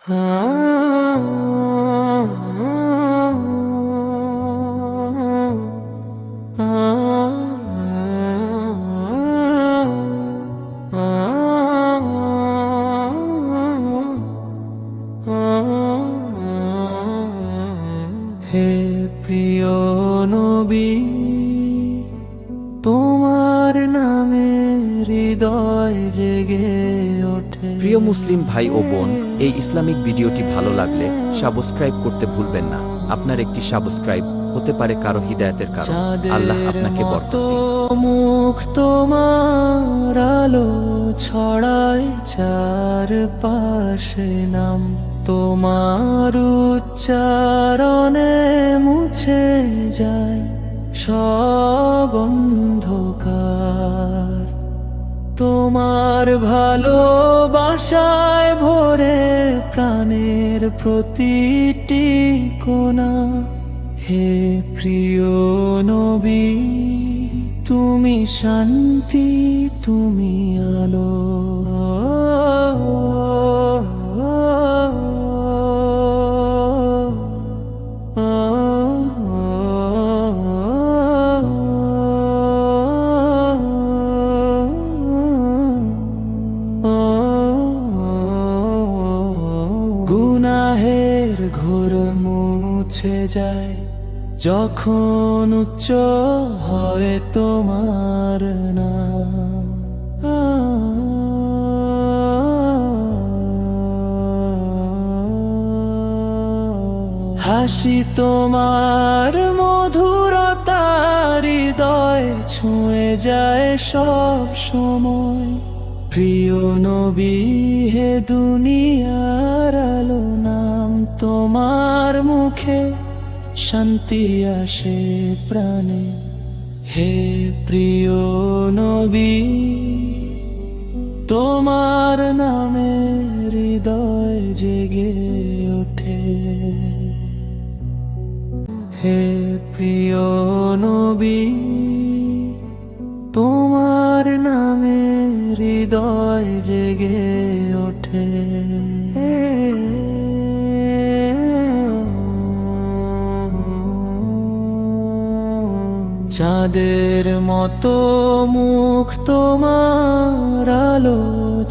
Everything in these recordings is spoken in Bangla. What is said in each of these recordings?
হে প্রিয় নবী, তোমার নামে হৃদয় জেগে ওঠে। প্রিয় মুসলিম ভাই ও বোন, এই ইসলামিক ভিডিওটি ভালো লাগলে সাবস্ক্রাইব করতে ভুলবেন না। আপনার একটি সাবস্ক্রাইব হতে পারে কারো হিদায়াতের কারণ। আল্লাহ আপনাকে বরকত দিন। মুখ তোমার আলো ছড়ায় চারপাশে, নাম তোমার উচ্চারণে মুছে যায় সব অন্ধকার। তোমার ভালোবাসায় ভরে প্রাণের প্রতিটি কোণা। হে প্রিয় নবী, তুমি শান্তি, তুমি আলো। গুনাহের ঘোর মুছে যায় যখন উচ্চ হয় তোমার নাম। হাসি তোমার মধুরতার হৃদয় ছুঁয়ে যায় সব সময়। প্রিয় নবী, হে দুনিয়ার আলো, নাম তোমার মুখে শান্তি আসে প্রাণে। হে প্রিয় নবী, তোমার নামে হৃদয় জেগে ওঠে। হে প্রিয় নবী, তোমার নামে হৃদয় জেগে ওঠে। চাঁদের মতো মুখ তোমার আলো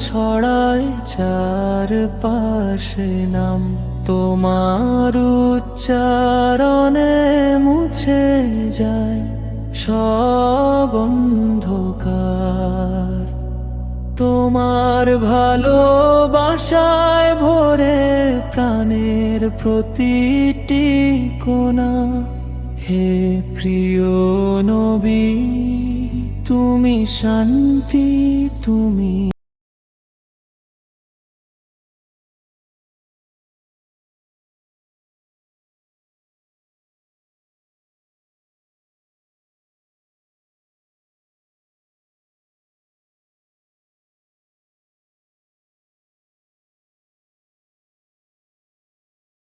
ছড়ায় চারপাশে, নাম তোমার উচ্চারণে মুছে যায় সব অন্ধকার। তোমার ভালোবাসায় ভরে প্রাণের প্রতিটি কোণা। হে প্রিয় নবী, তুমি শান্তি, তুমি